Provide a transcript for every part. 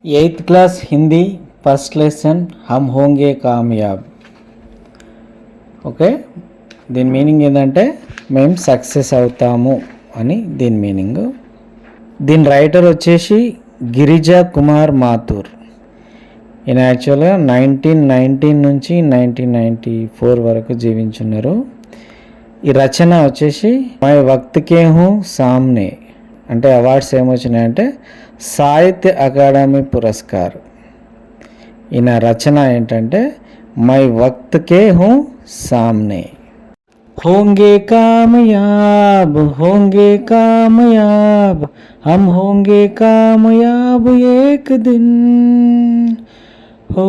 8th class Hindi first lesson हम होंगे कामयाब. ఓకే, దీని మీనింగ్ ఏంటంటే మేము సక్సెస్ అవుతాము అని దీని మీనింగ్. దీని రైటర్ వచ్చేసి గిరిజా కుమార్ మాథూర్. ఈయన యాక్చువల్గా 1919 నుంచి 1994 వరకు జీవించున్నారు. ఈ రచన వచ్చేసి మై వక్త్కే హూ సామ్నే అంటే అవార్డ్స్ ఏమొచ్చినాయంటే సాహిత్య అకాడమీ పురస్కార్. ఈయన రచన ఏంటంటే మై వక్త్కే హూ సామ్నే. होंगे कामयाब हम होंगे कामयाब एक दिन. हो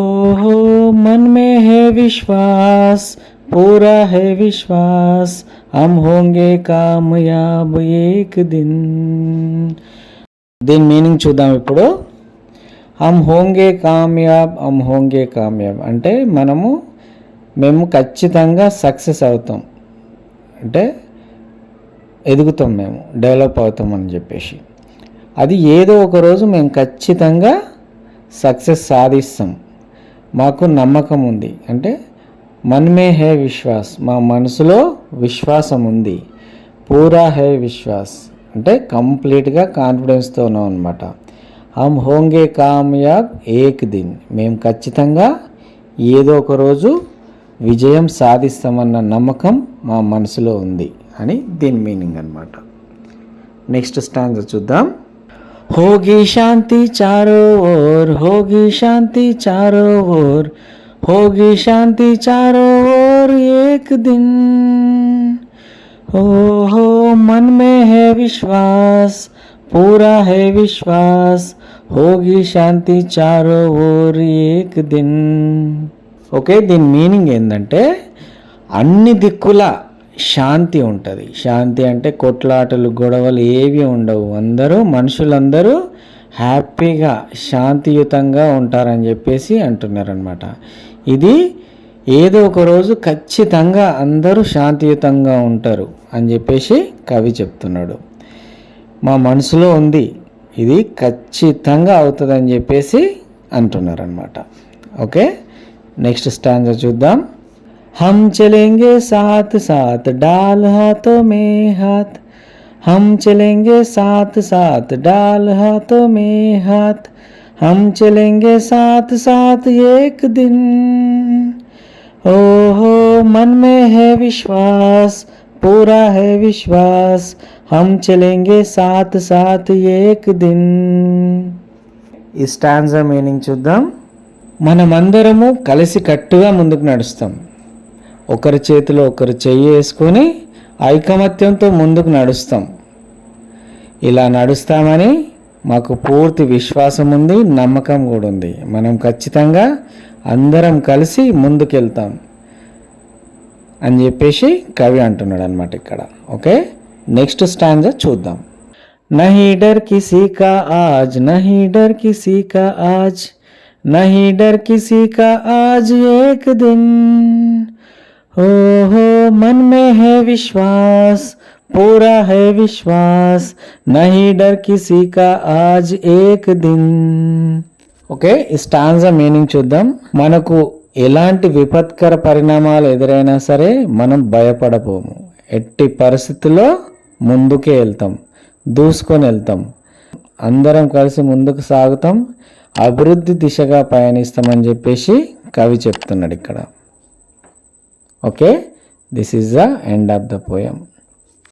मन में है विश्वास पूरा है विश्वास हम होंगे कामयाब एक दिन. దీని మీనింగ్ చూద్దాం ఇప్పుడు. హమ్ హోంగే కామయాబ్ అంటే మేము ఖచ్చితంగా సక్సెస్ అవుతాం అంటే ఎదుగుతాం, మేము డెవలప్ అవుతాం అని చెప్పేసి. అది ఏదో ఒక రోజు మేము ఖచ్చితంగా సక్సెస్ సాధిస్తాం, మాకు నమ్మకం ఉంది. అంటే మన్మే హే విశ్వాస్, మా మనసులో విశ్వాసం ఉంది. పూరా హే విశ్వాస్ అంటే కంప్లీట్గా కాన్ఫిడెన్స్తో ఉన్నాం అనమాట. హమ్ హోంగే కామయాబ్ ఏక్ దిన్, మేము ఖచ్చితంగా ఏదో ఒక రోజు విజయం సాధిస్తామన్న నమ్మకం మా మనసులో ఉంది అని దీని మీనింగ్ అనమాట. నెక్స్ట్ స్టాంజా చూద్దాం. होगी शांति चारों ओर होगी शांति चारों ओर होगी शांति चारों ओर एक दिन. हो मन में है विश्वास पूरा है विश्वास होगी शांति चारों ओर एक दिन. ఓకే, దీని మీనింగ్ ఏంటంటే అన్ని దిక్కుల శాంతి ఉంటుంది. శాంతి అంటే కొట్లాటలు గొడవలు ఏవి ఉండవు, మనుషులందరూ హ్యాపీగా శాంతియుతంగా ఉంటారని చెప్పేసి అంటున్నారనమాట. ఇది ఏదో ఒక రోజు ఖచ్చితంగా అందరూ శాంతియుతంగా ఉంటారు అని చెప్పేసి కవి చెప్తున్నాడు. మా మనసులో ఉంది, ఇది ఖచ్చితంగా అవుతుందని చెప్పేసి అంటున్నారనమాట. ఓకే, నెక్స్ట్ స్టాంజా చూద్దాం. हम चलेंगे साथ साथ डाल हाथों में हाथ हम चलेंगे साथ साथ डाल हाथों में हाथ हम चलेंगे साथ साथ एक दिन. हो मन में है विश्वास पूरा है विश्वास हम चलेंगे साथ साथ एक दिन. ఈ స్టాంజా మీనింగ్ చూద్దాం. మనమందరము కలిసి కట్టుగా ముందుకు నడుస్తాం, ఒకరి చేతిలో ఒకరు చెయ్యి వేసుకొని ఐకమత్యంతో ముందుకు నడుస్తాం. ఇలా నడుస్తామని మాకు పూర్తి విశ్వాసం ఉంది, నమ్మకం కూడా ఉంది. మనం ఖచ్చితంగా అందరం కలిసి ముందుకెళ్తాం అని చెప్పేసి కవి అంటున్నాడు అనమాట ఇక్కడ. ఓకే, నెక్స్ట్ స్టాంజా చూద్దాం. नहीं डर किसी का आज नहीं डर किसी का आज नहीं डर किसी का आज एक दिन. हो मन में है विश्वास पूरा है विश्वास नहीं डर किसी का आज एक दिन. ఓకే, ఈ స్టాంజా మీనింగ్ చూద్దాం. మనకు ఎలాంటి విపత్కర పరిణామాలు ఎదురైనా సరే మనం భయపడబోము. ఎట్టి పరిస్థితుల్లో ముందుకే వెళ్తాం, దూసుకొని వెళ్తాం, అందరం కలిసి ముందుకు సాగుతాం, అభివృద్ధి దిశగా పయనిస్తామని చెప్పేసి కవి చెప్తున్నాడు ఇక్కడ. Okay, this is the end of the poem.